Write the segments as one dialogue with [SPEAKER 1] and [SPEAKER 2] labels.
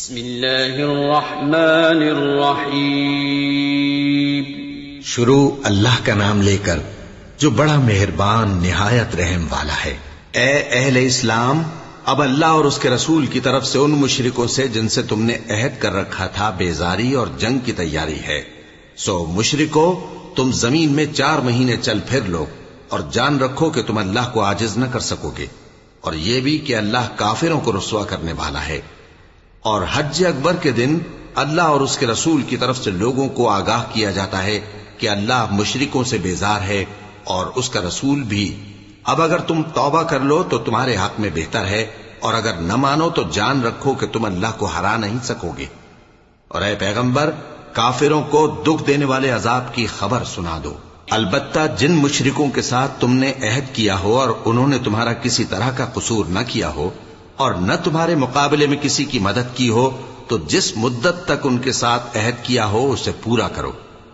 [SPEAKER 1] بسم اللہ الرحمن الرحیم۔
[SPEAKER 2] شروع اللہ کا نام لے کر جو بڑا مہربان نہایت رحم والا ہے۔ اے اہل اسلام، اب اللہ اور اس کے رسول کی طرف سے ان مشرکوں سے جن سے تم نے عہد کر رکھا تھا بیزاری اور جنگ کی تیاری ہے، سو مشرکو تم زمین میں 4 مہینے چل پھر لو اور جان رکھو کہ تم اللہ کو عاجز نہ کر سکو گے، اور یہ بھی کہ اللہ کافروں کو رسوا کرنے والا ہے۔ اور حج اکبر کے دن اللہ اور اس کے رسول کی طرف سے لوگوں کو آگاہ کیا جاتا ہے کہ اللہ مشرکوں سے بیزار ہے اور اس کا رسول بھی۔ اب اگر تم توبہ کر لو تو تمہارے حق میں بہتر ہے، اور اگر نہ مانو تو جان رکھو کہ تم اللہ کو ہرا نہیں سکو گے۔ اور اے پیغمبر، کافروں کو دکھ دینے والے عذاب کی خبر سنا دو۔ البتہ جن مشرکوں کے ساتھ تم نے عہد کیا ہو اور انہوں نے تمہارا کسی طرح کا قصور نہ کیا ہو اور نہ تمہارے مقابلے میں کسی کی مدد کی ہو، تو جس مدت تک ان کے ساتھ عہد کیا ہو اسے پورا کرو،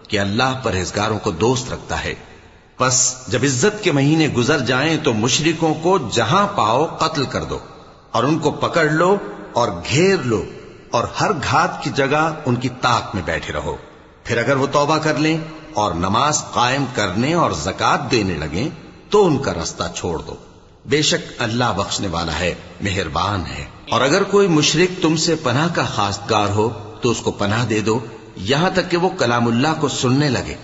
[SPEAKER 2] کہ اللہ پرہیزگاروں کو دوست رکھتا ہے۔ پس جب عزت کے مہینے گزر جائیں تو مشرکوں کو جہاں پاؤ قتل کر دو، اور ان کو پکڑ لو اور گھیر لو، اور ہر گھات کی جگہ ان کی طاق میں بیٹھے رہو۔ پھر اگر وہ توبہ کر لیں اور نماز قائم کرنے اور زکوٰۃ دینے لگیں تو ان کا رستہ چھوڑ دو، بے شک اللہ بخشنے والا ہے، مہربان ہے۔ اور اگر کوئی مشرک تم سے پناہ کا خواستگار ہو تو اس کو پناہ دے دو، یہاں تک کہ وہ کلام اللہ کو سننے لگے،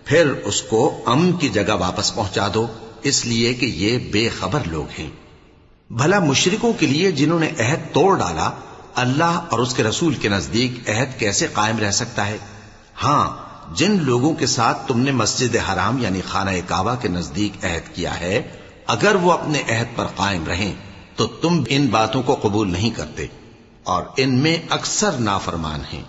[SPEAKER 2] پھر اس کو امن کی جگہ واپس پہنچا دو، اس لیے کہ یہ بے خبر لوگ ہیں۔ بھلا مشرکوں کے لیے جنہوں نے عہد توڑ ڈالا، اللہ اور اس کے رسول کے نزدیک عہد کیسے قائم رہ سکتا ہے؟ ہاں، جن لوگوں کے ساتھ تم نے مسجد حرام یعنی خانہ کعبہ کے نزدیک عہد کیا ہے، اگر وہ اپنے عہد پر قائم رہیں تو تم ان باتوں کو قبول نہیں کرتے، اور ان میں اکثر نافرمان ہیں۔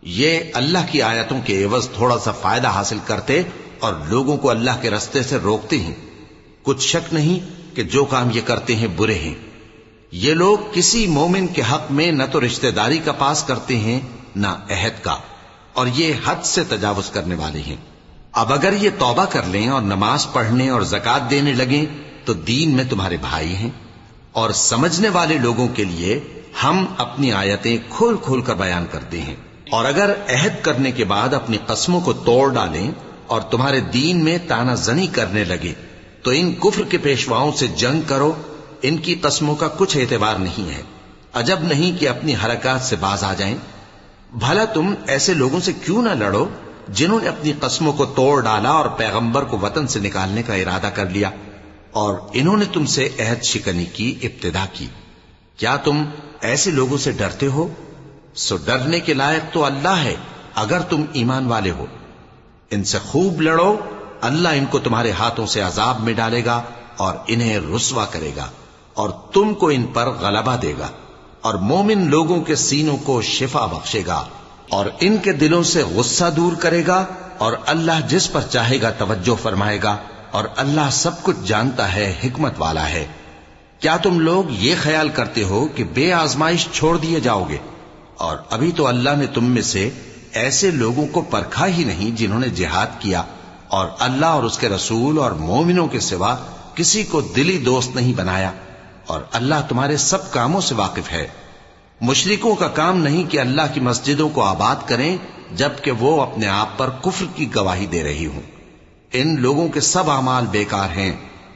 [SPEAKER 2] یہ اللہ کی آیتوں کے عوض تھوڑا سا فائدہ حاصل کرتے اور لوگوں کو اللہ کے رستے سے روکتے ہیں۔ کچھ شک نہیں کہ جو کام یہ کرتے ہیں برے ہیں۔ یہ لوگ کسی مومن کے حق میں نہ تو رشتہ داری کا پاس کرتے ہیں نہ عہد کا، اور یہ حد سے تجاوز کرنے والے ہیں۔ اب اگر یہ توبہ کر لیں اور نماز پڑھنے اور زکوٰۃ دینے لگیں تو دین میں تمہارے بھائی ہیں، اور سمجھنے والے لوگوں کے لیے ہم اپنی آیتیں کھول کھول کر بیان کرتے ہیں۔ اور اگر عہد کرنے کے بعد اپنی قسموں کو توڑ ڈالیں اور تمہارے دین میں طعنہ زنی کرنے لگے تو ان کفر کے پیشواؤں سے جنگ کرو، ان کی قسموں کا کچھ اعتبار نہیں ہے، عجب نہیں کہ اپنی حرکات سے باز آ جائیں۔ بھلا تم ایسے لوگوں سے کیوں نہ لڑو جنہوں نے اپنی قسموں کو توڑ ڈالا اور پیغمبر کو وطن سے نکالنے کا ارادہ کر لیا، اور انہوں نے تم سے عہد شکنی کی ابتدا کی۔ کیا تم ایسے لوگوں سے ڈرتے ہو؟ سو ڈرنے کے لائق تو اللہ ہے اگر تم ایمان والے ہو۔ ان سے خوب لڑو، اللہ ان کو تمہارے ہاتھوں سے عذاب میں ڈالے گا اور انہیں رسوا کرے گا، اور تم کو ان پر غلبہ دے گا، اور مومن لوگوں کے سینوں کو شفا بخشے گا، اور ان کے دلوں سے غصہ دور کرے گا، اور اللہ جس پر چاہے گا توجہ فرمائے گا، اور اللہ سب کچھ جانتا ہے، حکمت والا ہے۔ کیا تم لوگ یہ خیال کرتے ہو کہ بے آزمائش چھوڑ دیے جاؤ گے؟ اور ابھی تو اللہ نے تم میں سے ایسے لوگوں کو پرکھا ہی نہیں جنہوں نے جہاد کیا، اور اللہ اور اس کے رسول اور مومنوں کے سوا کسی کو دلی دوست نہیں بنایا، اور اللہ تمہارے سب کاموں سے واقف ہے۔ مشرکوں کا کام نہیں کہ اللہ کی مسجدوں کو آباد کریں جبکہ وہ اپنے آپ پر کفر کی گواہی دے رہی ہوں۔ ان لوگوں کے سب اعمال بیکار ہیں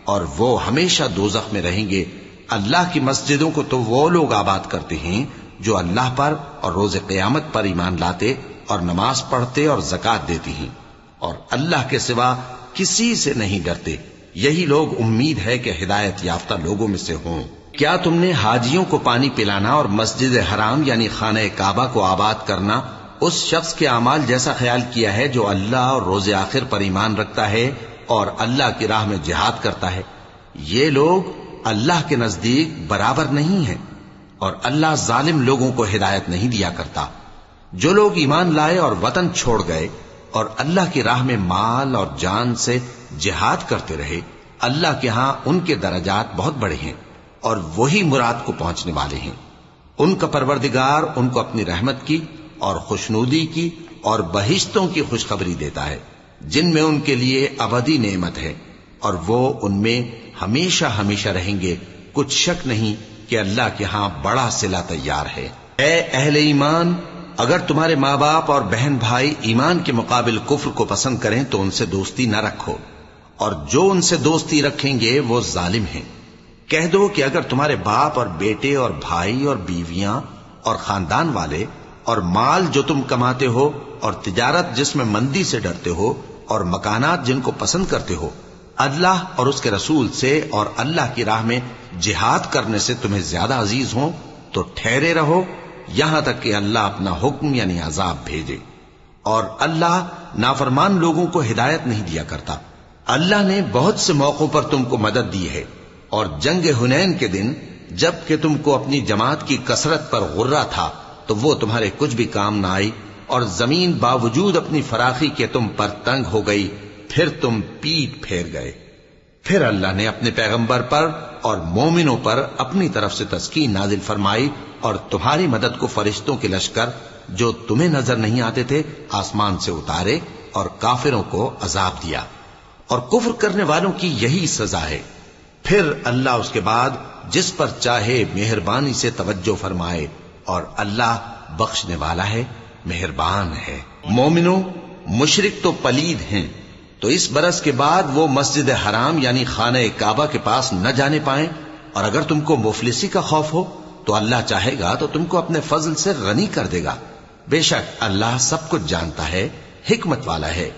[SPEAKER 2] اور وہ ہمیشہ دوزخ میں رہیں گے۔ اللہ کی مسجدوں کو تو وہ لوگ آباد کرتے ہیں جو اللہ پر اور روز قیامت پر ایمان لاتے اور نماز پڑھتے اور زکوٰۃ دیتے ہیں، اور اللہ کے سوا کسی سے نہیں ڈرتے۔ یہی لوگ امید ہے کہ ہدایت یافتہ لوگوں میں سے ہوں۔ کیا تم نے حاجیوں کو پانی پلانا اور مسجد حرام یعنی خانہ کعبہ کو آباد کرنا اس شخص کے اعمال جیسا خیال کیا ہے جو اللہ اور روز آخر پر ایمان رکھتا ہے اور اللہ کی راہ میں جہاد کرتا ہے؟ یہ لوگ اللہ کے نزدیک برابر نہیں ہیں، اور اللہ ظالم لوگوں کو ہدایت نہیں دیا کرتا۔ جو لوگ ایمان لائے اور وطن چھوڑ گئے اور اللہ کی راہ میں مال اور جان سے جہاد کرتے رہے، اللہ کے ہاں ان کے درجات بہت بڑے ہیں، اور وہی مراد کو پہنچنے والے ہیں۔ ان کا پروردگار ان کو اپنی رحمت کی اور خوشنودی کی اور بہشتوں کی خوشخبری دیتا ہے جن میں ان کے لیے ابدی نعمت ہے، اور وہ ان میں ہمیشہ ہمیشہ رہیں گے۔ کچھ شک نہیں کہ اللہ کے ہاں بڑا صلہ تیار ہے۔ اے اہل ایمان، اگر تمہارے ماں باپ اور بہن بھائی ایمان کے مقابل کفر کو پسند کریں تو ان سے دوستی نہ رکھو، اور جو ان سے دوستی رکھیں گے وہ ظالم ہیں۔ کہہ دو کہ اگر تمہارے باپ اور بیٹے اور بھائی اور بیویاں اور خاندان والے اور مال جو تم کماتے ہو اور تجارت جس میں مندی سے ڈرتے ہو اور مکانات جن کو پسند کرتے ہو اللہ اور اس کے رسول سے اور اللہ کی راہ میں جہاد کرنے سے تمہیں زیادہ عزیز ہوں تو ٹھہرے رہو یہاں تک کہ اللہ اپنا حکم یعنی عذاب بھیجے، اور اللہ نافرمان لوگوں کو ہدایت نہیں دیا کرتا۔ اللہ نے بہت سے موقعوں پر تم کو مدد دی ہے، اور جنگ حنین کے دن جب کہ تم کو اپنی جماعت کی کثرت پر غرہ تھا تو وہ تمہارے کچھ بھی کام نہ آئی، اور زمین باوجود اپنی فراخی کے تم پر تنگ ہو گئی، پھر تم پیٹ پھیر گئے۔ پھر اللہ نے اپنے پیغمبر پر اور مومنوں پر اپنی طرف سے تسکین نازل فرمائی، اور تمہاری مدد کو فرشتوں کے لشکر جو تمہیں نظر نہیں آتے تھے آسمان سے اتارے، اور کافروں کو عذاب دیا، اور کفر کرنے والوں کی یہی سزا ہے۔ پھر اللہ اس کے بعد جس پر چاہے مہربانی سے توجہ فرمائے، اور اللہ بخشنے والا ہے، مہربان ہے۔ مومنوں، مشرک تو پلید ہیں، تو اس برس کے بعد وہ مسجد حرام یعنی خانہ کعبہ کے پاس نہ جانے پائیں، اور اگر تم کو مفلسی کا خوف ہو تو اللہ چاہے گا تو تم کو اپنے فضل سے غنی کر دے گا۔ بے شک اللہ سب کچھ جانتا ہے، حکمت والا ہے۔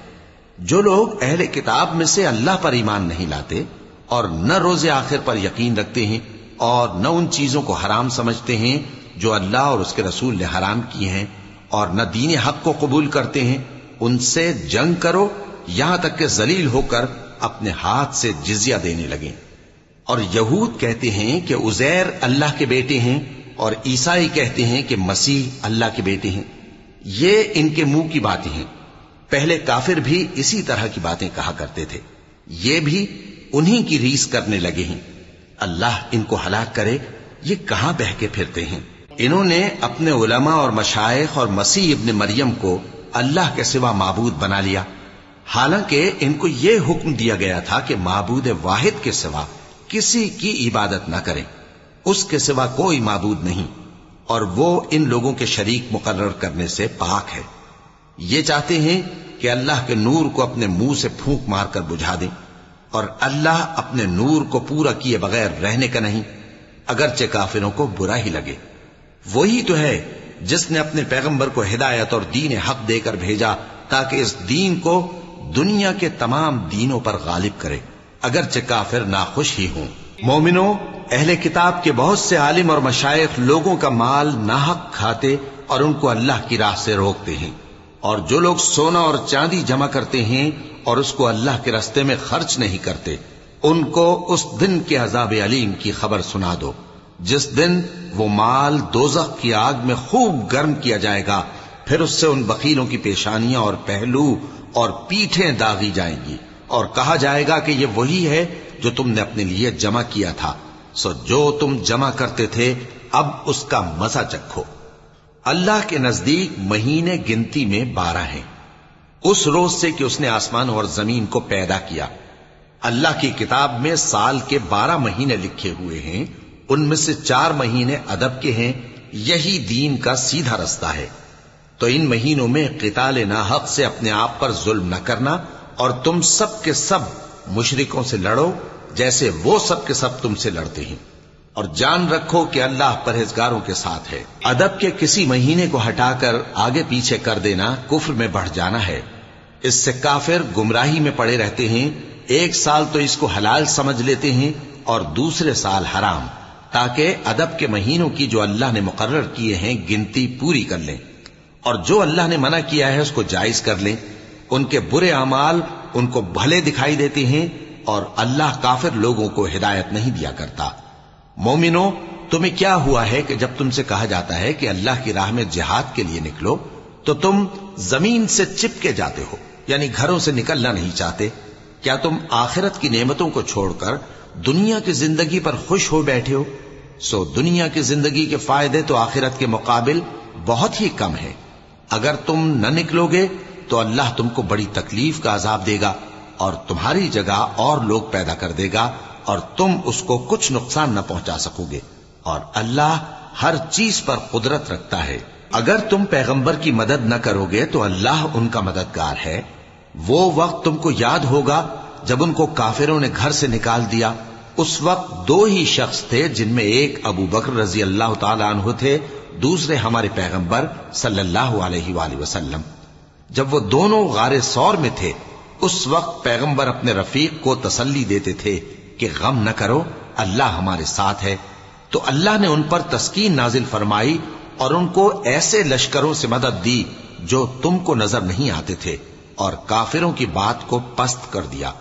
[SPEAKER 2] جو لوگ اہل کتاب میں سے اللہ پر ایمان نہیں لاتے اور نہ روز آخر پر یقین رکھتے ہیں اور نہ ان چیزوں کو حرام سمجھتے ہیں جو اللہ اور اس کے رسول نے حرام کی ہیں، اور نہ دین حق کو قبول کرتے ہیں، ان سے جنگ کرو یہاں تک کہ ذلیل ہو کر اپنے ہاتھ سے جزیہ دینے لگیں۔ اور یہود کہتے ہیں کہ عزیر اللہ کے بیٹے ہیں، اور عیسائی کہتے ہیں کہ مسیح اللہ کے بیٹے ہیں۔ یہ ان کے منہ کی باتیں ہیں، پہلے کافر بھی اسی طرح کی باتیں کہا کرتے تھے، یہ بھی انہی کی ریس کرنے لگے ہیں۔ اللہ ان کو ہلاک کرے، یہ کہاں بہہ کے پھرتے ہیں۔ انہوں نے اپنے علماء اور مشائخ اور مسیح ابن مریم کو اللہ کے سوا معبود بنا لیا، حالانکہ ان کو یہ حکم دیا گیا تھا کہ معبود واحد کے سوا کسی کی عبادت نہ کریں، اس کے سوا کوئی معبود نہیں، اور وہ ان لوگوں کے شریک مقرر کرنے سے پاک ہے۔ یہ چاہتے ہیں کہ اللہ کے نور کو اپنے منہ سے پھونک مار کر بجھا دیں، اور اللہ اپنے نور کو پورا کیے بغیر رہنے کا نہیں، اگرچہ کافروں کو برا ہی لگے۔ وہی تو ہے جس نے اپنے پیغمبر کو ہدایت اور دین حق دے کر بھیجا تاکہ اس دین کو دنیا کے تمام دینوں پر غالب کرے، اگرچہ کافر ناخوش ہی ہوں۔ مومنوں، اہل کتاب کے بہت سے عالم اور مشائخ لوگوں کا مال ناحق کھاتے اور ان کو اللہ کی راہ سے روکتے ہیں، اور جو لوگ سونا اور چاندی جمع کرتے ہیں اور اس کو اللہ کے راستے میں خرچ نہیں کرتے، ان کو اس دن کے عذاب علیم کی خبر سنا دو، جس دن وہ مال دوزخ کی آگ میں خوب گرم کیا جائے گا، پھر اس سے ان بخیلوں کی پیشانیاں اور پہلو اور پیٹھیں داغی جائیں گی، اور کہا جائے گا کہ یہ وہی ہے جو تم نے اپنے لیے جمع کیا تھا، سو جو تم جمع کرتے تھے اب اس کا مزہ چکھو۔ اللہ کے نزدیک مہینے گنتی میں 12 ہیں، اس روز سے کہ اس نے آسمان اور زمین کو پیدا کیا۔ اللہ کی کتاب میں سال کے 12 مہینے لکھے ہوئے ہیں، ان میں سے 4 مہینے ادب کے ہیں، یہی دین کا سیدھا رستہ ہے۔ تو ان مہینوں میں قتال ناحق سے اپنے آپ پر ظلم نہ کرنا، اور تم سب کے سب مشرکوں سے لڑو جیسے وہ سب کے سب تم سے لڑتے ہیں، اور جان رکھو کہ اللہ پرہیزگاروں کے ساتھ ہے۔ ادب کے کسی مہینے کو ہٹا کر آگے پیچھے کر دینا کفر میں بڑھ جانا ہے، اس سے کافر گمراہی میں پڑے رہتے ہیں۔ ایک سال تو اس کو حلال سمجھ لیتے ہیں اور دوسرے سال حرام، تاکہ ادب کے مہینوں کی جو اللہ نے مقرر کیے ہیں گنتی پوری کر لیں، اور جو اللہ نے منع کیا ہے اس کو جائز کر لیں۔ ان کے برے اعمال ان کو بھلے دکھائی دیتے ہیں، اور اللہ کافر لوگوں کو ہدایت نہیں دیا کرتا۔ مومنوں، تمہیں کیا ہوا ہے کہ جب تم سے کہا جاتا ہے کہ اللہ کی راہ میں جہاد کے لیے نکلو تو تم زمین سے چپکے جاتے ہو، یعنی گھروں سے نکلنا نہیں چاہتے؟ کیا تم آخرت کی نعمتوں کو چھوڑ کر دنیا کی زندگی پر خوش ہو بیٹھے ہو؟ سو دنیا کی زندگی کے فائدے تو آخرت کے مقابل بہت ہی کم ہے۔ اگر تم نہ نکلو گے تو اللہ تم کو بڑی تکلیف کا عذاب دے گا، اور تمہاری جگہ اور لوگ پیدا کر دے گا، اور تم اس کو کچھ نقصان نہ پہنچا سکو گے، اور اللہ ہر چیز پر قدرت رکھتا ہے۔ اگر تم پیغمبر کی مدد نہ کرو گے تو اللہ ان کا مددگار ہے۔ وہ وقت تم کو یاد ہوگا جب ان کو کافروں نے گھر سے نکال دیا۔ اس وقت دو ہی شخص تھے، جن میں ایک ابو بکر رضی اللہ تعالی عنہ تھے، دوسرے ہمارے پیغمبر صلی اللہ علیہ وآلہ وسلم۔ جب وہ دونوں غار ثور میں تھے، اس وقت پیغمبر اپنے رفیق کو تسلی دیتے تھے کہ غم نہ کرو، اللہ ہمارے ساتھ ہے۔ تو اللہ نے ان پر تسکین نازل فرمائی اور ان کو ایسے لشکروں سے مدد دی جو تم کو نظر نہیں آتے تھے، اور کافروں کی بات کو پست کر دیا۔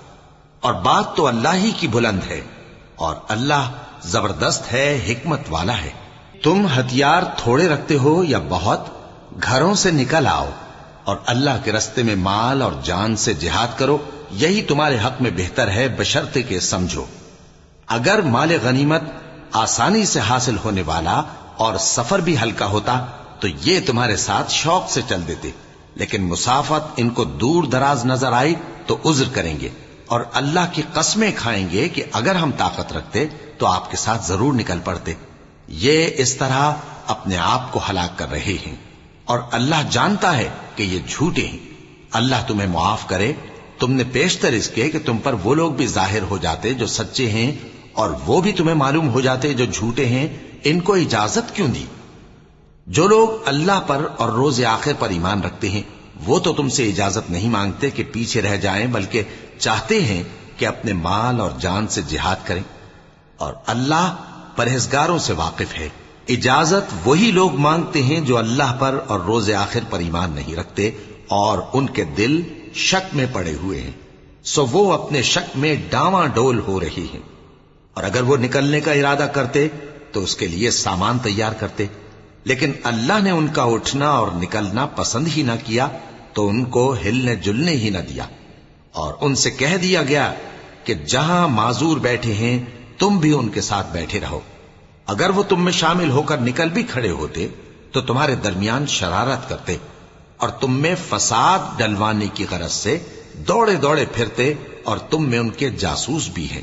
[SPEAKER 2] اور بات تو اللہ ہی کی بلند ہے، اور اللہ زبردست ہے، حکمت والا ہے۔ تم ہتھیار تھوڑے رکھتے ہو یا بہت، گھروں سے نکل آؤ اور اللہ کے رستے میں مال اور جان سے جہاد کرو، یہی تمہارے حق میں بہتر ہے، بشرطے کہ سمجھو۔ اگر مال غنیمت آسانی سے حاصل ہونے والا اور سفر بھی ہلکا ہوتا تو یہ تمہارے ساتھ شوق سے چل دیتے، لیکن مسافت ان کو دور دراز نظر آئی تو عذر کریں گے، اور اللہ کی قسمیں کھائیں گے کہ اگر ہم طاقت رکھتے تو آپ کے ساتھ ضرور نکل پڑتے۔ یہ اس طرح اپنے آپ کو ہلاک کر رہے ہیں، اور اللہ جانتا ہے کہ یہ جھوٹے ہیں۔ اللہ تمہیں معاف کرے۔ تم نے پیشتر اس کے کہ تم پر وہ لوگ بھی ظاہر ہو جاتے جو سچے ہیں، اور وہ بھی تمہیں معلوم ہو جاتے جو جھوٹے ہیں۔ ان کو اجازت کیوں دی؟ جو لوگ اللہ پر اور روز آخر پر ایمان رکھتے ہیں وہ تو تم سے اجازت نہیں مانگتے کہ پیچھے رہ جائیں، بلکہ چاہتے ہیں کہ اپنے مال اور جان سے جہاد کریں، اور اللہ پرہیزگاروں سے واقف ہے۔ اجازت وہی لوگ مانگتے ہیں جو اللہ پر اور روز آخر پر ایمان نہیں رکھتے اور ان کے دل شک میں پڑے ہوئے ہیں، سو وہ اپنے شک میں ڈاواں ڈول ہو رہی ہیں۔ اور اگر وہ نکلنے کا ارادہ کرتے تو اس کے لیے سامان تیار کرتے، لیکن اللہ نے ان کا اٹھنا اور نکلنا پسند ہی نہ کیا تو ان کو ہلنے جلنے ہی نہ دیا، اور ان سے کہہ دیا گیا کہ جہاں معذور بیٹھے ہیں تم بھی ان کے ساتھ بیٹھے رہو۔ اگر وہ تم میں شامل ہو کر نکل بھی کھڑے ہوتے تو تمہارے درمیان شرارت کرتے اور تم میں فساد ڈلوانے کی غرض سے دوڑے دوڑے پھرتے، اور تم میں ان کے جاسوس بھی ہیں،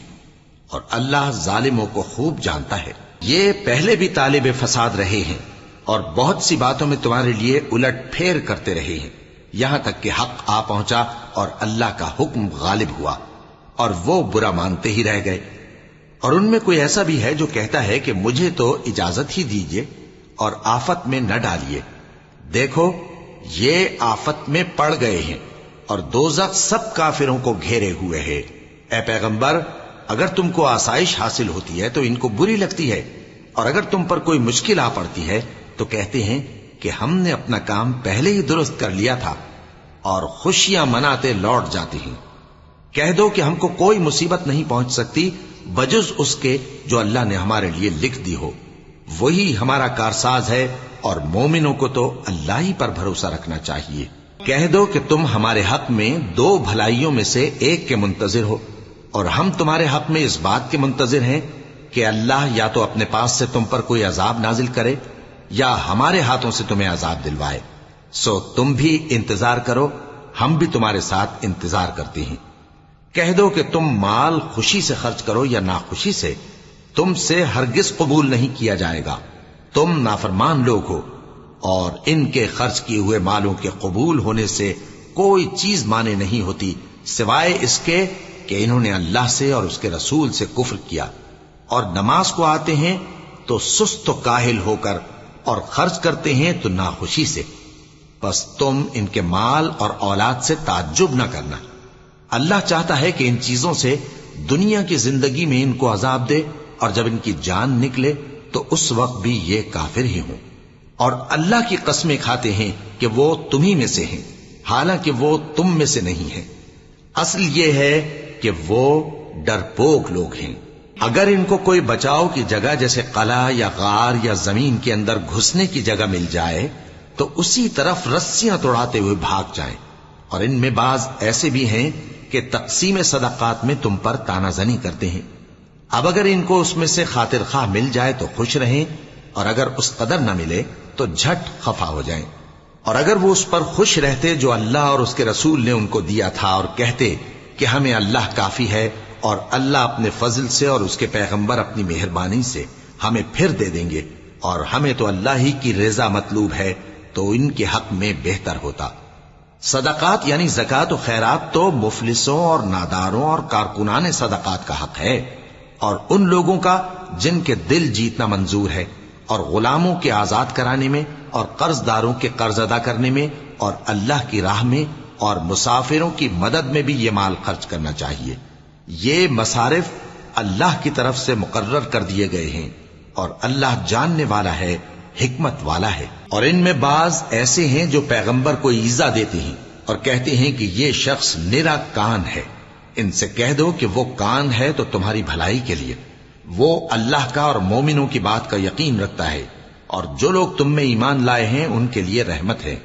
[SPEAKER 2] اور اللہ ظالموں کو خوب جانتا ہے۔ یہ پہلے بھی طالب فساد رہے ہیں اور بہت سی باتوں میں تمہارے لیے الٹ پھیر کرتے رہے ہیں، یہاں تک کہ حق آ پہنچا اور اللہ کا حکم غالب ہوا، اور وہ برا مانتے ہی رہ گئے۔ اور ان میں کوئی ایسا بھی ہے جو کہتا ہے کہ مجھے تو اجازت ہی دیجئے اور آفت میں نہ ڈالیے۔ دیکھو یہ آفت میں پڑ گئے ہیں، اور دوزخ سب کافروں کو گھیرے ہوئے ہے۔ اے پیغمبر، اگر تم کو آسائش حاصل ہوتی ہے تو ان کو بری لگتی ہے، اور اگر تم پر کوئی مشکل آ پڑتی ہے تو کہتے ہیں کہ ہم نے اپنا کام پہلے ہی درست کر لیا تھا، اور خوشیاں مناتے لوٹ جاتے ہیں۔ کہہ دو کہ ہم کو کوئی مصیبت نہیں پہنچ سکتی بجز اس کے جو اللہ نے ہمارے لیے لکھ دی ہو، وہی ہمارا کارساز ہے، اور مومنوں کو تو اللہ ہی پر بھروسہ رکھنا چاہیے۔ کہہ دو کہ تم ہمارے حق میں دو بھلائیوں میں سے ایک کے منتظر ہو، اور ہم تمہارے حق میں اس بات کے منتظر ہیں کہ اللہ یا تو اپنے پاس سے تم پر کوئی عذاب نازل کرے یا ہمارے ہاتھوں سے تمہیں عذاب دلوائے، سو تم بھی انتظار کرو، ہم بھی تمہارے ساتھ انتظار کرتے ہیں۔ کہہ دو کہ تم مال خوشی سے خرچ کرو یا ناخوشی سے، تم سے ہرگز قبول نہیں کیا جائے گا، تم نافرمان لوگ ہو، اور ان کے خرچ کیے ہوئے مالوں کے قبول ہونے سے کوئی چیز مانے نہیں ہوتی سوائے اس کے کہ انہوں نے اللہ سے اور اس کے رسول سے کفر کیا، اور نماز کو آتے ہیں تو سست و کاہل ہو کر، اور خرچ کرتے ہیں تو ناخوشی سے۔ بس تم ان کے مال اور اولاد سے تعجب نہ کرنا، اللہ چاہتا ہے کہ ان چیزوں سے دنیا کی زندگی میں ان کو عذاب دے، اور جب ان کی جان نکلے تو اس وقت بھی یہ کافر ہی ہوں، اور اللہ کی قسمیں کھاتے ہیں کہ وہ تمہیں میں سے ہیں، حالانکہ وہ تم میں سے نہیں ہیں۔ اصل یہ ہے کہ وہ ڈرپوک لوگ ہیں۔ اگر ان کو کوئی بچاؤ کی جگہ جیسے قلعہ یا غار یا زمین کے اندر گھسنے کی جگہ مل جائے تو اسی طرف رسیاں توڑاتے ہوئے بھاگ جائیں، اور ان میں بعض ایسے بھی ہیں کہ تقسیم صدقات میں تم پر تانا زنی کرتے ہیں۔ اب اگر ان کو اس میں سے خاطر خواہ مل جائے تو خوش رہیں، اور اگر اس قدر نہ ملے تو جھٹ خفا ہو جائیں۔ اور اگر وہ اس پر خوش رہتے جو اللہ اور اس کے رسول نے ان کو دیا تھا، اور کہتے کہ ہمیں اللہ کافی ہے، اور اللہ اپنے فضل سے اور اس کے پیغمبر اپنی مہربانی سے ہمیں پھر دے دیں گے، اور ہمیں تو اللہ ہی کی رضا مطلوب ہے تو ان کے حق میں بہتر ہوتا۔ صدقات یعنی زکوٰۃ و خیرات تو مفلسوں اور ناداروں اور کارکنان صدقات کا حق ہے، اور ان لوگوں کا جن کے دل جیتنا منظور ہے، اور غلاموں کے آزاد کرانے میں، اور قرض داروں کے قرض ادا کرنے میں، اور اللہ کی راہ میں اور مسافروں کی مدد میں بھی یہ مال خرچ کرنا چاہیے۔ یہ مصارف اللہ کی طرف سے مقرر کر دیے گئے ہیں، اور اللہ جاننے والا ہے، حکمت والا ہے۔ اور ان میں بعض ایسے ہیں جو پیغمبر کو ایذا دیتے ہیں اور کہتے ہیں کہ یہ شخص نرا کان ہے۔ ان سے کہہ دو کہ وہ کان ہے تو تمہاری بھلائی کے لیے، وہ اللہ کا اور مومنوں کی بات کا یقین رکھتا ہے، اور جو لوگ تم میں ایمان لائے ہیں ان کے لیے رحمت ہے،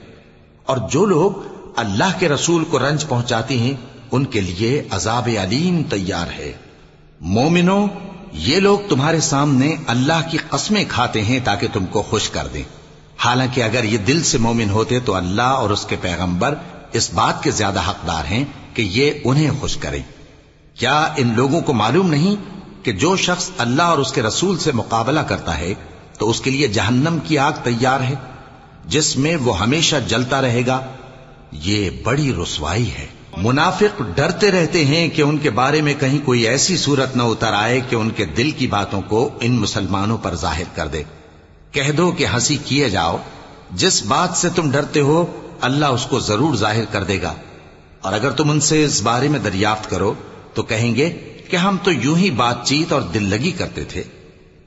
[SPEAKER 2] اور جو لوگ اللہ کے رسول کو رنج پہنچاتے ہیں ان کے لیے عذاب علیم تیار ہے۔ مومنوں، یہ لوگ تمہارے سامنے اللہ کی قسمیں کھاتے ہیں تاکہ تم کو خوش کر دیں، حالانکہ اگر یہ دل سے مومن ہوتے تو اللہ اور اس کے پیغمبر اس بات کے زیادہ حقدار ہیں کہ یہ انہیں خوش کریں۔ کیا ان لوگوں کو معلوم نہیں کہ جو شخص اللہ اور اس کے رسول سے مقابلہ کرتا ہے تو اس کے لیے جہنم کی آگ تیار ہے جس میں وہ ہمیشہ جلتا رہے گا؟ یہ بڑی رسوائی ہے۔ منافق ڈرتے رہتے ہیں کہ ان کے بارے میں کہیں کوئی ایسی صورت نہ اتر آئے کہ ان کے دل کی باتوں کو ان مسلمانوں پر ظاہر کر دے۔ کہہ دو کہ ہنسی کیے جاؤ، جس بات سے تم ڈرتے ہو اللہ اس کو ضرور ظاہر کر دے گا، اور اگر تم ان سے اس بارے میں دریافت کرو تو کہیں گے کہ ہم تو یوں ہی بات چیت اور دل لگی کرتے تھے۔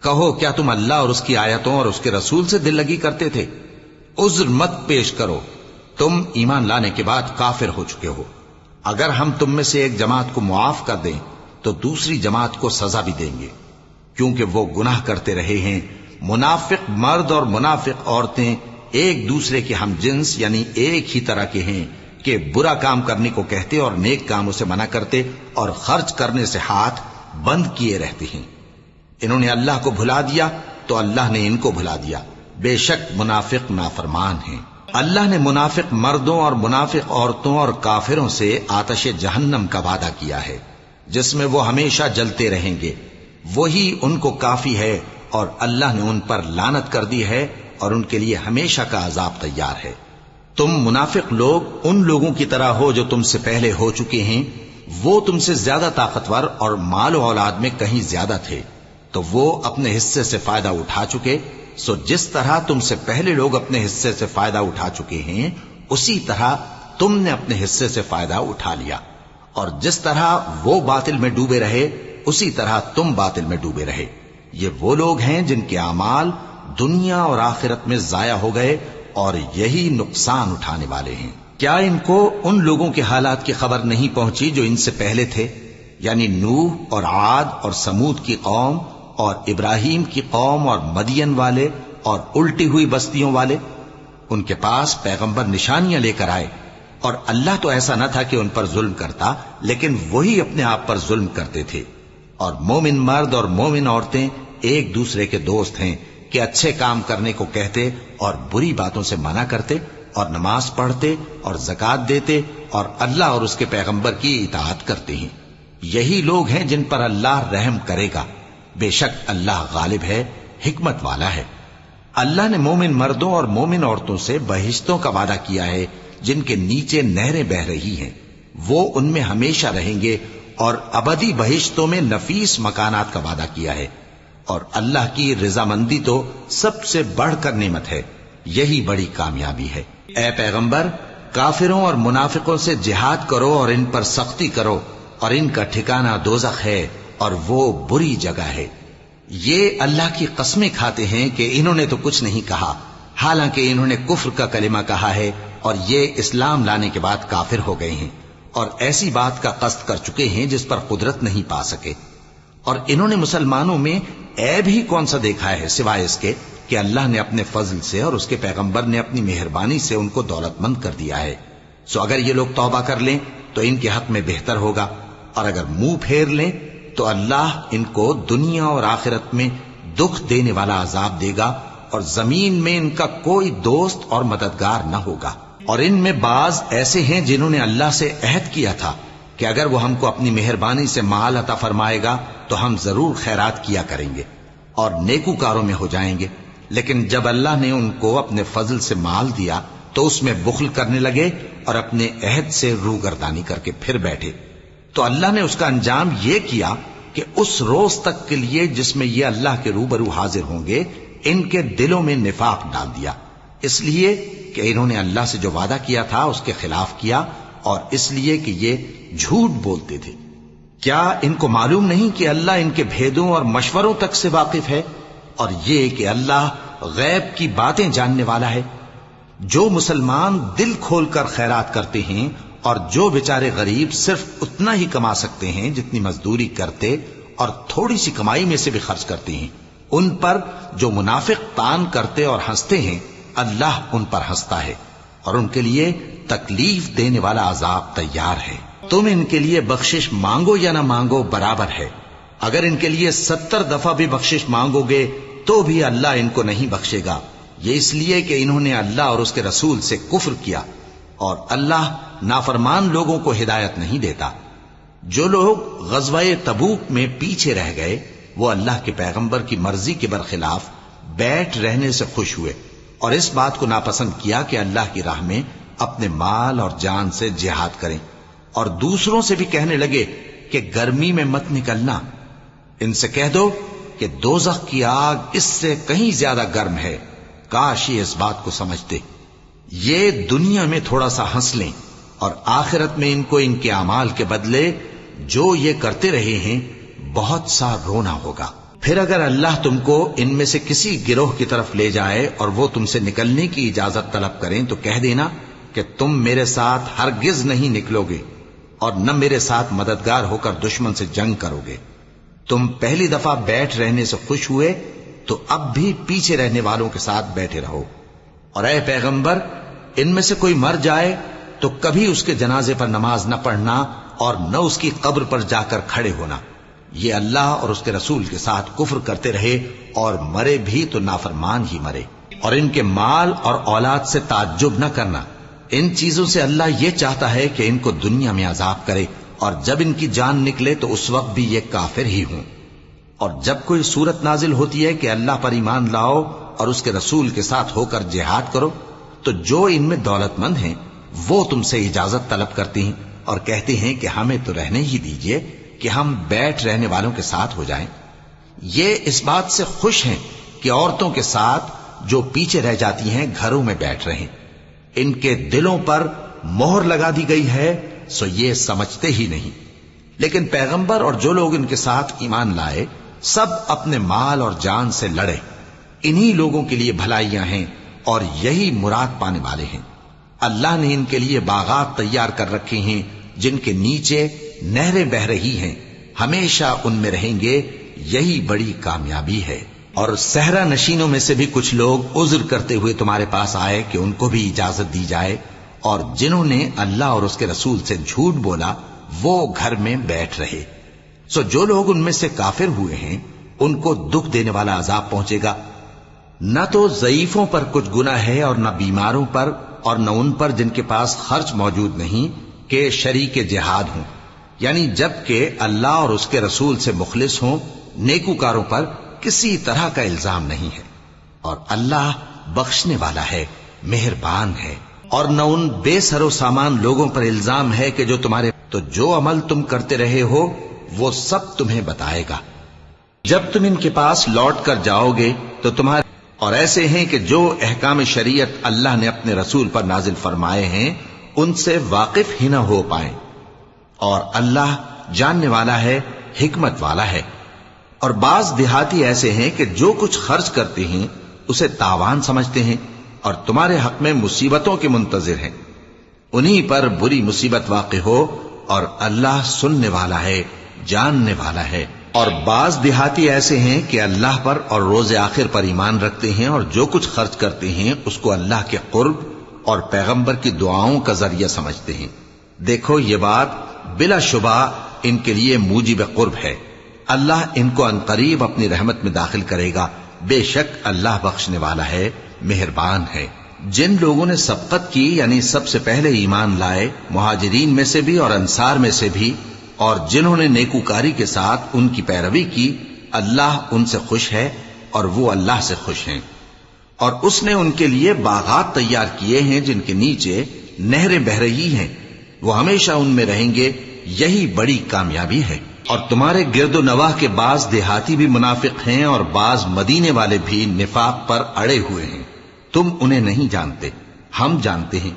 [SPEAKER 2] کہو کیا تم اللہ اور اس کی آیتوں اور اس کے رسول سے دل لگی کرتے تھے؟ عذر مت پیش کرو، تم ایمان لانے کے بعد کافر ہو چکے ہو۔ اگر ہم تم میں سے ایک جماعت کو معاف کر دیں تو دوسری جماعت کو سزا بھی دیں گے، کیونکہ وہ گناہ کرتے رہے ہیں۔ منافق مرد اور منافق عورتیں ایک دوسرے کے ہم جنس یعنی ایک ہی طرح کے ہیں کہ برا کام کرنے کو کہتے اور نیک کاموں سے منع کرتے اور خرچ کرنے سے ہاتھ بند کیے رہتے ہیں۔ انہوں نے اللہ کو بھلا دیا تو اللہ نے ان کو بھلا دیا، بے شک منافق نافرمان ہیں۔ اللہ نے منافق مردوں اور منافق عورتوں اور کافروں سے آتش جہنم کا وعدہ کیا ہے جس میں وہ ہمیشہ جلتے رہیں گے، وہی ان کو کافی ہے، اور اللہ نے ان پر لعنت کر دی ہے اور ان کے لیے ہمیشہ کا عذاب تیار ہے۔ تم منافق لوگ ان لوگوں کی طرح ہو جو تم سے پہلے ہو چکے ہیں، وہ تم سے زیادہ طاقتور اور مال و اولاد میں کہیں زیادہ تھے، تو وہ اپنے حصے سے فائدہ اٹھا چکے، سو جس طرح تم سے پہلے لوگ اپنے حصے سے فائدہ اٹھا چکے ہیں اسی طرح تم نے اپنے حصے سے فائدہ اٹھا لیا، اور جس طرح وہ باطل میں ڈوبے رہے اسی طرح تم باطل میں ڈوبے رہے۔ یہ وہ لوگ ہیں جن کے اعمال دنیا اور آخرت میں ضائع ہو گئے اور یہی نقصان اٹھانے والے ہیں۔ کیا ان کو ان لوگوں کے حالات کی خبر نہیں پہنچی جو ان سے پہلے تھے، یعنی نوح اور عاد اور سمود کی قوم اور ابراہیم کی قوم اور مدین والے اور الٹی ہوئی بستیوں والے؟ ان کے پاس پیغمبر نشانیاں لے کر آئے، اور اللہ تو ایسا نہ تھا کہ ان پر ظلم کرتا، لیکن وہی اپنے آپ پر ظلم کرتے تھے۔ اور مومن مرد اور مومن عورتیں ایک دوسرے کے دوست ہیں کہ اچھے کام کرنے کو کہتے اور بری باتوں سے منع کرتے، اور نماز پڑھتے اور زکوٰۃ دیتے اور اللہ اور اس کے پیغمبر کی اطاعت کرتے ہیں۔ یہی لوگ ہیں جن پر اللہ رحم کرے گا، بے شک اللہ غالب ہے، حکمت والا ہے۔ اللہ نے مومن مردوں اور مومن عورتوں سے بہشتوں کا وعدہ کیا ہے جن کے نیچے نہریں بہ رہی ہیں، وہ ان میں ہمیشہ رہیں گے، اور ابدی بہشتوں میں نفیس مکانات کا وعدہ کیا ہے، اور اللہ کی رضامندی تو سب سے بڑھ کر نعمت ہے، یہی بڑی کامیابی ہے۔ اے پیغمبر، کافروں اور منافقوں سے جہاد کرو اور ان پر سختی کرو، اور ان کا ٹھکانہ دوزخ ہے اور وہ بری جگہ ہے۔ یہ اللہ کی قسمیں کھاتے ہیں کہ انہوں نے تو کچھ نہیں کہا، حالانکہ انہوں نے کفر کا کلمہ کہا ہے اور یہ اسلام لانے کے بعد کافر ہو گئے ہیں، اور ایسی بات کا قصد کر چکے ہیں جس پر قدرت نہیں پا سکے۔ اور انہوں نے مسلمانوں میں عیب ہی کون سا دیکھا ہے سوائے اس کے کہ اللہ نے اپنے فضل سے اور اس کے پیغمبر نے اپنی مہربانی سے ان کو دولت مند کر دیا ہے۔ سو اگر یہ لوگ توبہ کر لیں تو ان کے حق میں بہتر ہوگا، اور اگر منہ پھیر لیں تو اللہ ان کو دنیا اور آخرت میں دکھ دینے والا عذاب دے گا، اور زمین میں ان کا کوئی دوست اور مددگار نہ ہوگا۔ اور ان میں بعض ایسے ہیں جنہوں نے اللہ سے عہد کیا تھا کہ اگر وہ ہم کو اپنی مہربانی سے مال عطا فرمائے گا تو ہم ضرور خیرات کیا کریں گے اور نیکوکاروں میں ہو جائیں گے، لیکن جب اللہ نے ان کو اپنے فضل سے مال دیا تو اس میں بخل کرنے لگے اور اپنے عہد سے روگردانی کر کے پھر بیٹھے، تو اللہ نے اس کا انجام یہ کیا کہ اس روز تک کے لیے جس میں یہ اللہ کے روبرو حاضر ہوں گے ان کے دلوں میں نفاق ڈال دیا، اس لیے کہ انہوں نے اللہ سے جو وعدہ کیا تھا اس کے خلاف کیا، اور اس لیے کہ یہ جھوٹ بولتے تھے۔ کیا ان کو معلوم نہیں کہ اللہ ان کے بھیدوں اور مشوروں تک سے واقف ہے، اور یہ کہ اللہ غیب کی باتیں جاننے والا ہے؟ جو مسلمان دل کھول کر خیرات کرتے ہیں اور جو بیچارے غریب صرف اتنا ہی کما سکتے ہیں جتنی مزدوری کرتے اور تھوڑی سی کمائی میں سے بھی خرچ کرتے ہیں، ان پر جو منافق تان کرتے اور ہنستے ہیں اللہ ان پر ہنستا ہے اور ان کے لیے تکلیف دینے والا عذاب تیار ہے۔ تم ان کے لیے بخشش مانگو یا نہ مانگو برابر ہے، اگر ان کے لیے 70 دفعہ بھی بخشش مانگو گے تو بھی اللہ ان کو نہیں بخشے گا، یہ اس لیے کہ انہوں نے اللہ اور اس کے رسول سے کفر کیا، اور اللہ نافرمان لوگوں کو ہدایت نہیں دیتا۔ جو لوگ غزوہ تبوک میں پیچھے رہ گئے وہ اللہ کے پیغمبر کی مرضی کے برخلاف بیٹھ رہنے سے خوش ہوئے اور اس بات کو ناپسند کیا کہ اللہ کی راہ میں اپنے مال اور جان سے جہاد کریں، اور دوسروں سے بھی کہنے لگے کہ گرمی میں مت نکلنا، ان سے کہہ دو کہ دوزخ کی آگ اس سے کہیں زیادہ گرم ہے، کاش یہ اس بات کو سمجھتے۔ یہ دنیا میں تھوڑا سا ہنس لیں اور آخرت میں ان کو ان کے اعمال کے بدلے جو یہ کرتے رہے ہیں بہت سا رونا ہوگا۔ پھر اگر اللہ تم کو ان میں سے کسی گروہ کی طرف لے جائے اور وہ تم سے نکلنے کی اجازت طلب کریں تو کہہ دینا کہ تم میرے ساتھ ہرگز نہیں نکلو گے اور نہ میرے ساتھ مددگار ہو کر دشمن سے جنگ کرو گے۔ تم پہلی دفعہ بیٹھ رہنے سے خوش ہوئے تو اب بھی پیچھے رہنے والوں کے ساتھ بیٹھے رہو، اور اے پیغمبر ان میں سے کوئی مر جائے تو کبھی اس کے جنازے پر نماز نہ پڑھنا اور نہ اس کی قبر پر جا کر کھڑے ہونا، یہ اللہ اور اس کے رسول کے ساتھ کفر کرتے رہے اور مرے بھی تو نافرمان ہی مرے۔ اور ان کے مال اور اولاد سے تعجب نہ کرنا، ان چیزوں سے اللہ یہ چاہتا ہے کہ ان کو دنیا میں عذاب کرے اور جب ان کی جان نکلے تو اس وقت بھی یہ کافر ہی ہوں۔ اور جب کوئی صورت نازل ہوتی ہے کہ اللہ پر ایمان لاؤ اور اس کے رسول کے ساتھ ہو کر جہاد کرو تو جو ان میں دولت مند ہیں وہ تم سے اجازت طلب کرتے ہیں اور کہتے ہیں کہ ہمیں تو رہنے ہی دیجئے کہ ہم بیٹھ رہنے والوں کے ساتھ ہو جائیں۔ یہ اس بات سے خوش ہیں کہ عورتوں کے ساتھ جو پیچھے رہ جاتی ہیں گھروں میں بیٹھ رہیں، ان کے دلوں پر مہر لگا دی گئی ہے سو یہ سمجھتے ہی نہیں۔ لیکن پیغمبر اور جو لوگ ان کے ساتھ ایمان لائے سب اپنے مال اور جان سے لڑے، انہی لوگوں کے لیے بھلائیاں ہیں اور یہی مراد پانے والے ہیں۔ اللہ نے ان کے لیے باغات تیار کر رکھے ہیں جن کے نیچے نہریں بہ رہی ہیں، ہمیشہ ان میں رہیں گے، یہی بڑی کامیابی ہے۔ اور صحرا نشینوں میں سے بھی کچھ لوگ عذر کرتے ہوئے تمہارے پاس آئے کہ ان کو بھی اجازت دی جائے، اور جنہوں نے اللہ اور اس کے رسول سے جھوٹ بولا وہ گھر میں بیٹھ رہے۔ سو جو لوگ ان میں سے کافر ہوئے ہیں ان کو دکھ دینے والا عذاب پہنچے گا۔ نہ تو ضعیفوں پر کچھ گناہ ہے اور نہ بیماروں پر اور نہ ان پر جن کے پاس خرچ موجود نہیں کہ شریک جہاد ہوں، یعنی جب کہ اللہ اور اس کے رسول سے مخلص ہوں، نیکوکاروں پر کسی طرح کا الزام نہیں ہے، اور اللہ بخشنے والا ہے، مہربان ہے۔ اور نہ ان بے سر و سامان لوگوں پر الزام ہے کہ جو تمہارے تو جو عمل تم کرتے رہے ہو وہ سب تمہیں بتائے گا۔ جب تم ان کے پاس لوٹ کر جاؤ گے تو تمہارے اور ایسے ہیں کہ جو احکام شریعت اللہ نے اپنے رسول پر نازل فرمائے ہیں ان سے واقف ہی نہ ہو پائیں، اور اللہ جاننے والا ہے، حکمت والا ہے۔ اور بعض دیہاتی ایسے ہیں کہ جو کچھ خرچ کرتے ہیں اسے تاوان سمجھتے ہیں اور تمہارے حق میں مصیبتوں کے منتظر ہیں، انہی پر بری مصیبت واقع ہو، اور اللہ سننے والا ہے، جاننے والا ہے۔ اور بعض دیہاتی ایسے ہیں کہ اللہ پر اور روز آخر پر ایمان رکھتے ہیں اور جو کچھ خرچ کرتے ہیں اس کو اللہ کے قرب اور پیغمبر کی دعاؤں کا ذریعہ سمجھتے ہیں۔ دیکھو یہ بات بلا شبہ ان کے لیے موجب قرب ہے، اللہ ان کو عنقریب اپنی رحمت میں داخل کرے گا، بے شک اللہ بخشنے والا ہے، مہربان ہے۔ جن لوگوں نے سبقت کی یعنی سب سے پہلے ایمان لائے، مہاجرین میں سے بھی اور انصار میں سے بھی، اور جنہوں نے نیکوکاری کے ساتھ ان کی پیروی کی، اللہ ان سے خوش ہے اور وہ اللہ سے خوش ہیں۔ اور اس نے ان کے لیے باغات تیار کیے ہیں جن کے نیچے نہریں بہ رہی ہیں، وہ ہمیشہ ان میں رہیں گے، یہی بڑی کامیابی ہے۔ اور تمہارے گرد و نواح کے بعض دیہاتی بھی منافق ہیں اور بعض مدینے والے بھی نفاق پر اڑے ہوئے ہیں، تم انہیں نہیں جانتے، ہم جانتے ہیں۔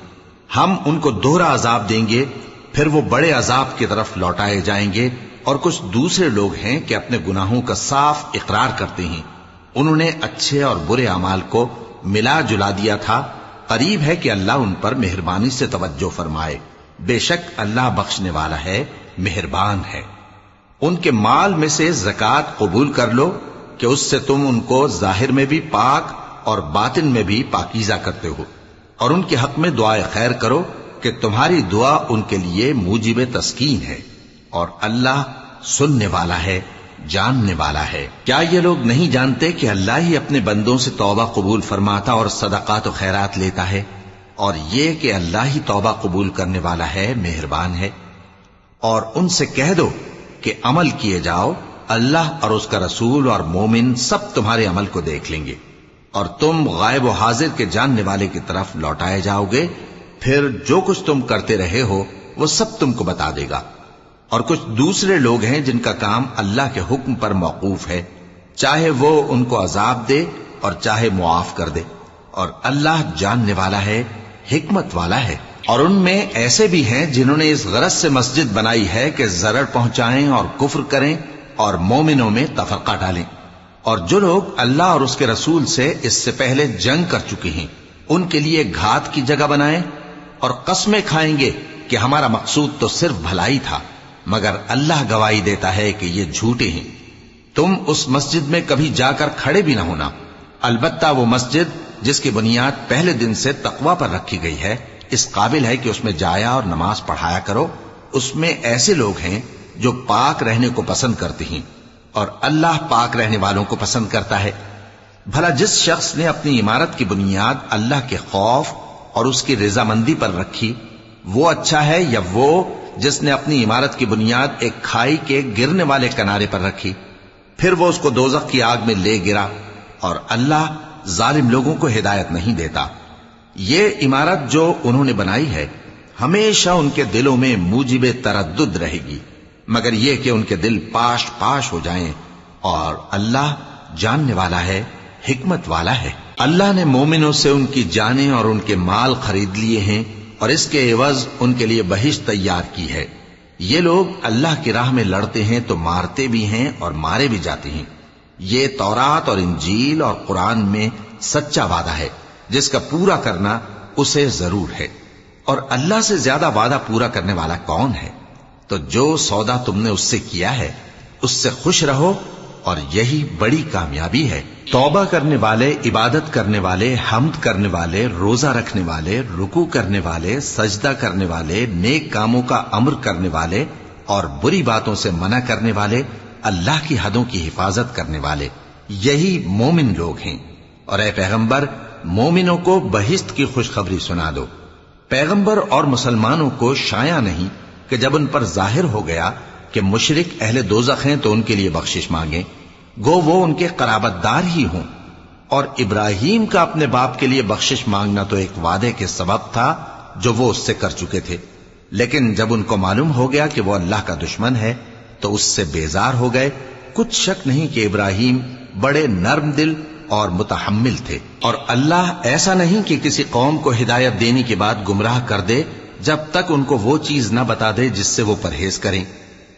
[SPEAKER 2] ہم ان کو دوہرا عذاب دیں گے، پھر وہ بڑے عذاب کی طرف لوٹائے جائیں گے۔ اور کچھ دوسرے لوگ ہیں کہ اپنے گناہوں کا صاف اقرار کرتے ہیں، انہوں نے اچھے اور برے اعمال کو ملا جلا دیا تھا، قریب ہے کہ اللہ ان پر مہربانی سے توجہ فرمائے، بے شک اللہ بخشنے والا ہے، مہربان ہے۔ ان کے مال میں سے زکوٰۃ قبول کر لو کہ اس سے تم ان کو ظاہر میں بھی پاک اور باطن میں بھی پاکیزہ کرتے ہو، اور ان کے حق میں دعائے خیر کرو کہ تمہاری دعا ان کے لیے موجب تسکین ہے، اور اللہ سننے والا ہے، جاننے والا ہے۔ کیا یہ لوگ نہیں جانتے کہ اللہ ہی اپنے بندوں سے توبہ قبول فرماتا اور صدقات و خیرات لیتا ہے، اور یہ کہ اللہ ہی توبہ قبول کرنے والا ہے، مہربان ہے۔ اور ان سے کہہ دو کہ عمل کیے جاؤ، اللہ اور اس کا رسول اور مومن سب تمہارے عمل کو دیکھ لیں گے، اور تم غائب و حاضر کے جاننے والے کی طرف لوٹائے جاؤ گے، پھر جو کچھ تم کرتے رہے ہو وہ سب تم کو بتا دے گا۔ اور کچھ دوسرے لوگ ہیں جن کا کام اللہ کے حکم پر موقوف ہے، چاہے وہ ان کو عذاب دے اور چاہے معاف کر دے، اور اللہ جاننے والا ہے، حکمت والا ہے۔ اور ان میں ایسے بھی ہیں جنہوں نے اس غرض سے مسجد بنائی ہے کہ ضرر پہنچائیں اور کفر کریں اور مومنوں میں تفرقہ ڈالیں، اور جو لوگ اللہ اور اس کے رسول سے اس سے پہلے جنگ کر چکے ہیں ان کے لیے گھات کی جگہ بنائیں، اور قسمیں کھائیں گے کہ ہمارا مقصود تو صرف بھلائی تھا، مگر اللہ گواہی دیتا ہے کہ یہ جھوٹے ہیں۔ تم اس مسجد میں کبھی جا کر کھڑے بھی نہ ہونا، البتہ وہ مسجد جس کی بنیاد پہلے دن سے تقوی پر رکھی گئی ہے اس قابل ہے کہ اس میں جایا اور نماز پڑھایا کرو۔ اس میں ایسے لوگ ہیں جو پاک رہنے کو پسند کرتے ہیں، اور اللہ پاک رہنے والوں کو پسند کرتا ہے۔ بھلا جس شخص نے اپنی عمارت کی بنیاد اللہ کے خوف اور اس کی رضامندی پر رکھی، وہ اچھا ہے یا وہ جس نے اپنی عمارت کی بنیاد ایک کھائی کے گرنے والے کنارے پر رکھی، پھر وہ اس کو دوزخ کی آگ میں لے گرا، اور اللہ ظالم لوگوں کو ہدایت نہیں دیتا۔ یہ عمارت جو انہوں نے بنائی ہے ہمیشہ ان کے دلوں میں موجب تردد رہے گی، مگر یہ کہ ان کے دل پاش پاش ہو جائیں، اور اللہ جاننے والا ہے، حکمت والا ہے۔ اللہ نے مومنوں سے ان کی جانیں اور ان کے مال خرید لیے ہیں، اور اس کے عوض ان کے لیے بہشت تیار کی ہے۔ یہ لوگ اللہ کی راہ میں لڑتے ہیں تو مارتے بھی ہیں اور مارے بھی جاتے ہیں۔ یہ تورات اور انجیل اور قرآن میں سچا وعدہ ہے جس کا پورا کرنا اسے ضرور ہے، اور اللہ سے زیادہ وعدہ پورا کرنے والا کون ہے؟ تو جو سودا تم نے اس سے کیا ہے اس سے خوش رہو، اور یہی بڑی کامیابی ہے۔ توبہ کرنے والے، عبادت کرنے والے، حمد کرنے والے، روزہ رکھنے والے، رکوع کرنے والے، سجدہ کرنے والے، نیک کاموں کا امر کرنے والے اور بری باتوں سے منع کرنے والے، اللہ کی حدوں کی حفاظت کرنے والے، یہی مومن لوگ ہیں۔ اور اے پیغمبر، مومنوں کو بہشت کی خوشخبری سنا دو۔ پیغمبر اور مسلمانوں کو شایع نہیں کہ جب ان پر ظاہر ہو گیا کہ مشرک اہل دوزخ ہیں تو ان کے لیے بخشش مانگیں، گو وہ ان کے قرابت دار ہی ہوں۔ اور ابراہیم کا اپنے باپ کے لیے بخشش مانگنا تو ایک وعدے کے سبب تھا جو وہ اس سے کر چکے تھے، لیکن جب ان کو معلوم ہو گیا کہ وہ اللہ کا دشمن ہے تو اس سے بیزار ہو گئے۔ کچھ شک نہیں کہ ابراہیم بڑے نرم دل اور متحمل تھے، اور اللہ ایسا نہیں کہ کسی قوم کو ہدایت دینے کے بعد گمراہ کر دے جب تک ان کو وہ چیز نہ بتا دے جس سے وہ پرہیز کریں۔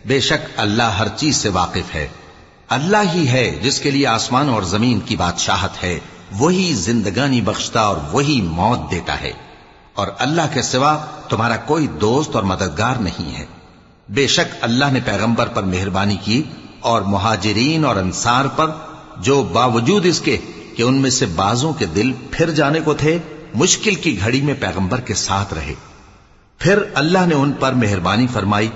[SPEAKER 2] بے شک اللہ ہر چیز سے واقف ہے۔ اللہ ہی ہے جس کے لیے آسمان اور زمین کی بادشاہت ہے، وہی زندگانی بخشتا اور وہی موت دیتا ہے، اور اللہ کے سوا تمہارا کوئی دوست اور مددگار نہیں ہے۔ بے شک اللہ نے پیغمبر پر مہربانی کی اور مہاجرین اور انصار پر، جو باوجود اس کے کہ ان میں سے بعضوں کے دل پھر جانے کو تھے، مشکل کی گھڑی میں پیغمبر کے ساتھ رہے۔ پھر اللہ نے ان پر مہربانی فرمائی،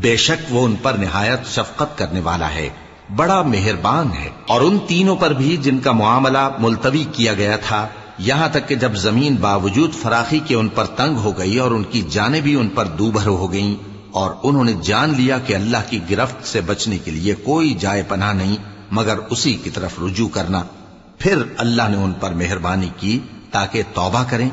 [SPEAKER 2] بے شک وہ ان پر نہایت شفقت کرنے والا ہے، بڑا مہربان ہے۔ اور ان تینوں پر بھی جن کا معاملہ ملتوی کیا گیا تھا، یہاں تک کہ جب زمین باوجود فراخی کے ان پر تنگ ہو گئی اور ان کی جانیں بھی ان پر دوبھر ہو گئیں، اور انہوں نے جان لیا کہ اللہ کی گرفت سے بچنے کے لیے کوئی جائے پناہ نہیں مگر اسی کی طرف رجوع کرنا، پھر اللہ نے ان پر مہربانی کی تاکہ توبہ کریں،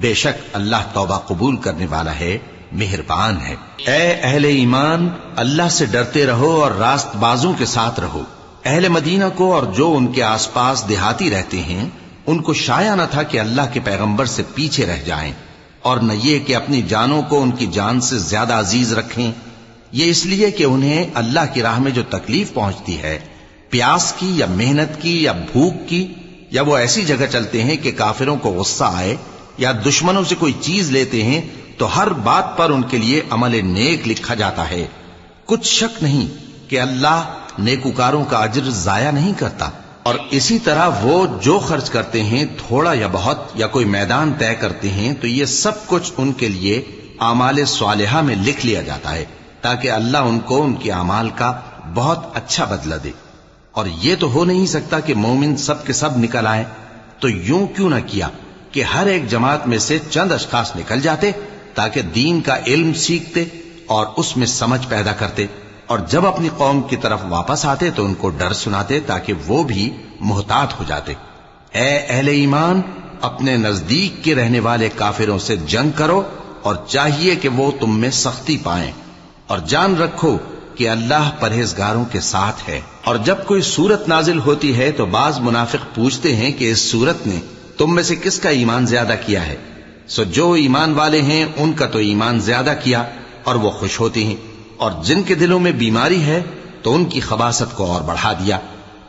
[SPEAKER 2] بے شک اللہ توبہ قبول کرنے والا ہے، مہربان ہے۔ اے اہل ایمان، اللہ سے ڈرتے رہو اور راست بازوں کے ساتھ رہو۔ اہل مدینہ کو اور جو ان کے آس پاس دیہاتی رہتے ہیں ان کو شایع نہ تھا کہ اللہ کے پیغمبر سے پیچھے رہ جائیں، اور نہ یہ کہ اپنی جانوں کو ان کی جان سے زیادہ عزیز رکھیں۔ یہ اس لیے کہ انہیں اللہ کی راہ میں جو تکلیف پہنچتی ہے، پیاس کی یا محنت کی یا بھوک کی، یا وہ ایسی جگہ چلتے ہیں کہ کافروں کو غصہ آئے یا دشمنوں سے کوئی چیز لیتے ہیں، تو ہر بات پر ان کے لیے عمل نیک لکھا جاتا ہے۔ کچھ شک نہیں کہ اللہ نیکوکاروں کا اجر ضائع نہیں کرتا۔ اور اسی طرح وہ جو خرچ کرتے ہیں، تھوڑا یا بہت، یا کوئی میدان طے کرتے ہیں، تو یہ سب کچھ ان کے لیے اعمال صالحہ میں لکھ لیا جاتا ہے، تاکہ اللہ ان کو ان کے اعمال کا بہت اچھا بدلہ دے۔ اور یہ تو ہو نہیں سکتا کہ مومن سب کے سب نکل آئیں، تو یوں کیوں نہ کیا کہ ہر ایک جماعت میں سے چند اشخاص نکل جاتے تاکہ دین کا علم سیکھتے اور اس میں سمجھ پیدا کرتے، اور جب اپنی قوم کی طرف واپس آتے تو ان کو ڈر سناتے تاکہ وہ بھی محتاط ہو جاتے۔ اے اہل ایمان، اپنے نزدیک کے رہنے والے کافروں سے جنگ کرو، اور چاہیے کہ وہ تم میں سختی پائیں، اور جان رکھو کہ اللہ پرہیزگاروں کے ساتھ ہے۔ اور جب کوئی سورت نازل ہوتی ہے تو بعض منافق پوچھتے ہیں کہ اس سورت نے تم میں سے کس کا ایمان زیادہ کیا ہے؟ سو جو ایمان والے ہیں ان کا تو ایمان زیادہ کیا، اور وہ خوش ہوتے ہیں، اور جن کے دلوں میں بیماری ہے تو ان کی خباثت کو اور بڑھا دیا،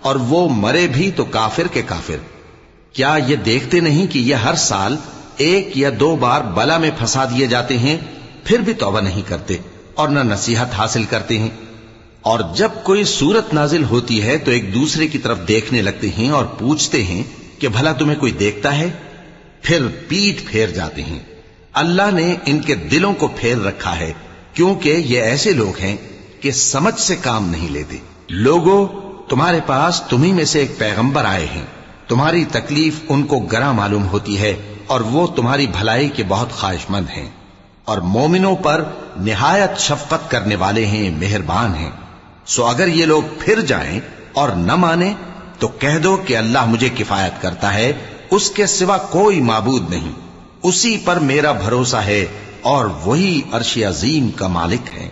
[SPEAKER 2] اور وہ مرے بھی تو کافر کے کافر۔ کیا یہ دیکھتے نہیں کہ یہ ہر سال ایک یا دو بار بلا میں پھنسا دیے جاتے ہیں، پھر بھی توبہ نہیں کرتے اور نہ نصیحت حاصل کرتے ہیں؟ اور جب کوئی سورت نازل ہوتی ہے تو ایک دوسرے کی طرف دیکھنے لگتے ہیں اور پوچھتے ہیں کہ بھلا تمہیں کوئی دیکھتا ہے؟ پھر پیٹھ پھیر جاتے ہیں۔ اللہ نے ان کے دلوں کو پھیر رکھا ہے، کیونکہ یہ ایسے لوگ ہیں کہ سمجھ سے کام نہیں لیتے۔ لوگوں، تمہارے پاس تمہیں میں سے ایک پیغمبر آئے ہیں، تمہاری تکلیف ان کو گراں معلوم ہوتی ہے، اور وہ تمہاری بھلائی کے بہت خواہش مند ہیں، اور مومنوں پر نہایت شفقت کرنے والے ہیں، مہربان ہیں۔ سو اگر یہ لوگ پھر جائیں اور نہ مانیں تو کہہ دو کہ اللہ مجھے کفایت کرتا ہے، اس کے سوا کوئی معبود نہیں، اسی پر میرا بھروسہ ہے، اور وہی عرش عظیم کا مالک ہے۔